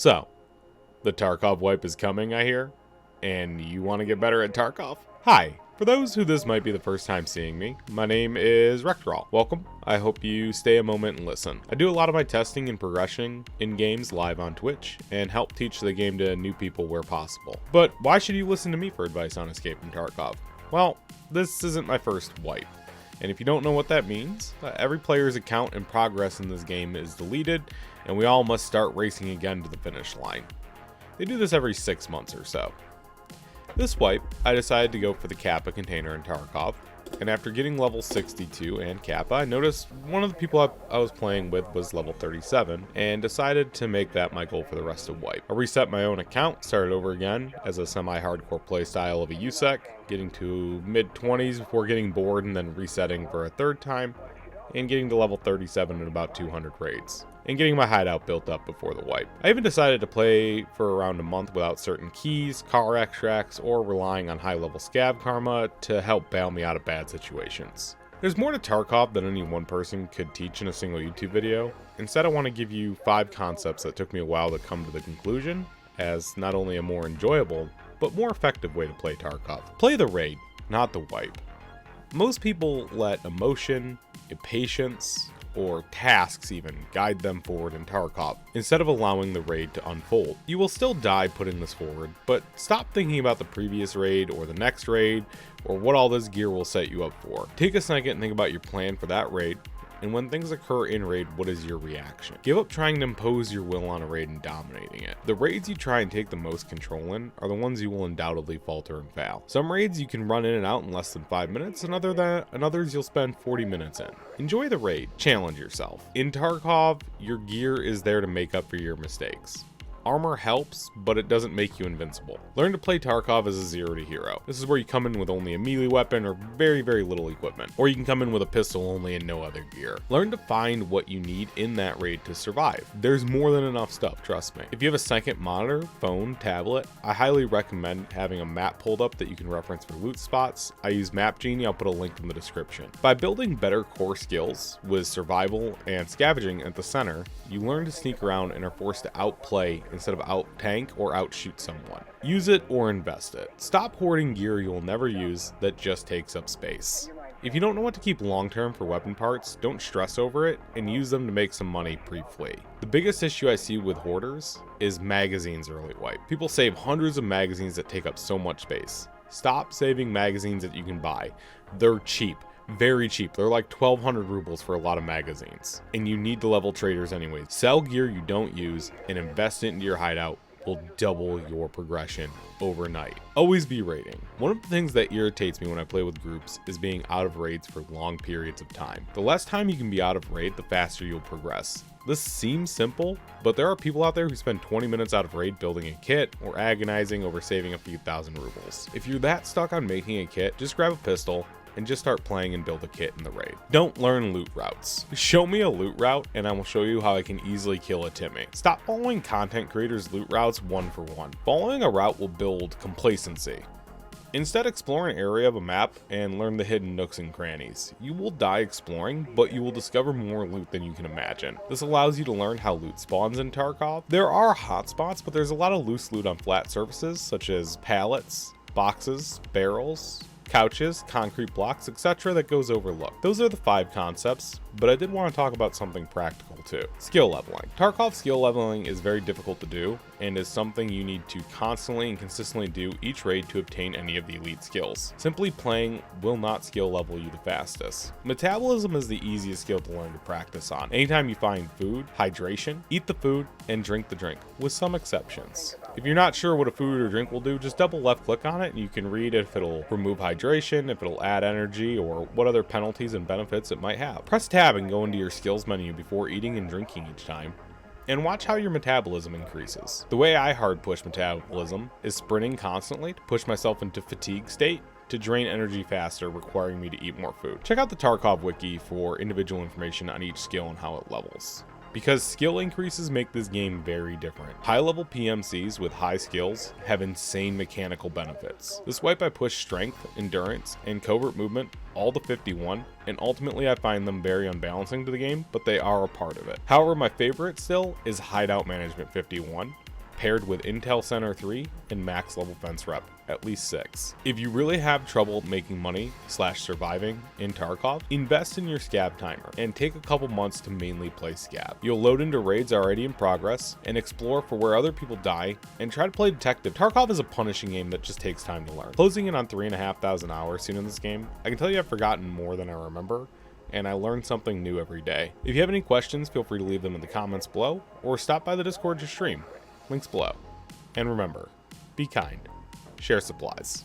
So, the Tarkov wipe is coming, I hear, and you want to get better at Tarkov? Hi, for those who this might be the first time seeing me, my name is Rectoral. Welcome. I hope you stay a moment and listen. I do a lot of my testing and progression in games live on Twitch, and help teach the game to new people where possible. But why should you listen to me for advice on escape from Tarkov? Well, this isn't my first wipe. And if you don't know what that means, every player's account and progress in this game is deleted, and we all must start racing again to the finish line. They do this every 6 months or so. This wipe, I decided to go for the Kappa container in Tarkov, and after getting level 62 and Kappa, I noticed one of the people I was playing with was level 37, and decided to make that my goal for the rest of wipe. I reset my own account, started over again as a semi-hardcore playstyle of a USEC, getting to mid-20s before getting bored and then resetting for a third time, and getting to level 37 in about 200 raids, and getting my hideout built up before the wipe. I even decided to play for around a month without certain keys, car extracts, or relying on high-level scav karma to help bail me out of bad situations. There's more to Tarkov than any one person could teach in a single YouTube video. Instead, I want to give you 5 concepts that took me a while to come to the conclusion, as not only a more enjoyable, but more effective way to play Tarkov. Play the raid, not the wipe. Most people let emotion, impatience, or tasks even guide them forward in Tarkov, instead of allowing the raid to unfold. You will still die putting this forward, but stop thinking about the previous raid or the next raid, or what all this gear will set you up for. Take a second and think about your plan for that raid, and when things occur in raid, what is your reaction? Give up trying to impose your will on a raid and dominating it. The raids you try and take the most control in are the ones you will undoubtedly falter and fail. Some raids you can run in and out in less than 5 minutes, and others you'll spend 40 minutes in. Enjoy the raid, challenge yourself. In Tarkov, your gear is there to make up for your mistakes. Armor helps, but it doesn't make you invincible. Learn to play Tarkov as a 0 to hero. This is where you come in with only a melee weapon or very little equipment. Or you can come in with a pistol only and no other gear. Learn to find what you need in that raid to survive. There's more than enough stuff, trust me. If you have a second monitor, phone, tablet, I highly recommend having a map pulled up that you can reference for loot spots. I use Map Genie, I'll put a link in the description. By building better core skills with survival and scavenging at the center, you learn to sneak around and are forced to outplay instead of out-tank or outshoot someone. Use it or invest it. Stop hoarding gear you'll never use that just takes up space. If you don't know what to keep long-term for weapon parts, don't stress over it and use them to make some money pre-flee. The biggest issue I see with hoarders is magazines early wipe. People save hundreds of magazines that take up so much space. Stop saving magazines that you can buy. They're cheap. Very cheap. They're like 1,200 rubles for a lot of magazines. And you need to level traders anyways. Sell gear you don't use and invest it into your hideout will double your progression overnight. Always be raiding. One of the things that irritates me when I play with groups is being out of raids for long periods of time. The less time you can be out of raid, the faster you'll progress. This seems simple, but there are people out there who spend 20 minutes out of raid building a kit or agonizing over saving a few thousand rubles. If you're that stuck on making a kit, just grab a pistol and just start playing and build a kit in the raid. Don't learn loot routes. Show me a loot route and I will show you how I can easily kill a Timmy. Stop following content creators' loot routes one for one. Following a route will build complacency. Instead, explore an area of a map and learn the hidden nooks and crannies. You will die exploring, but you will discover more loot than you can imagine. This allows you to learn how loot spawns in Tarkov. There are hotspots, but there's a lot of loose loot on flat surfaces, such as pallets, boxes, barrels, couches, concrete blocks, etc. that goes overlooked. Those are the 5 concepts, but I did want to talk about something practical too. Skill leveling. Tarkov skill leveling is very difficult to do and is something you need to constantly and consistently do each raid to obtain any of the elite skills. Simply playing will not skill level you the fastest. Metabolism is the easiest skill to learn to practice on. Anytime you find food, hydration, eat the food and drink the drink, with some exceptions. If you're not sure what a food or drink will do, just double left click on it and you can read if it'll remove hydration, if it'll add energy, or what other penalties and benefits it might have. Press tab and go into your skills menu before eating and drinking each time, and watch how your metabolism increases. The way I hard push metabolism is sprinting constantly to push myself into fatigue state to drain energy faster, requiring me to eat more food. Check out the Tarkov wiki for individual information on each skill and how it levels, because skill increases make this game very different. High-level PMCs with high skills have insane mechanical benefits. This wipe I push strength, endurance, and covert movement all to 51, and ultimately I find them very unbalancing to the game, but they are a part of it. However, my favorite still is Hideout Management 51, paired with Intel Center 3 and max level fence rep, at least 6. If you really have trouble making money / surviving in Tarkov, invest in your scab timer and take a couple months to mainly play scab. You'll load into raids already in progress and explore for where other people die and try to play detective. Tarkov is a punishing game that just takes time to learn. Closing in on 3,500 hours soon in this game, I can tell you I've forgotten more than I remember, and I learn something new every day. If you have any questions, feel free to leave them in the comments below or stop by the Discord to stream. Links below. And remember, be kind, share supplies.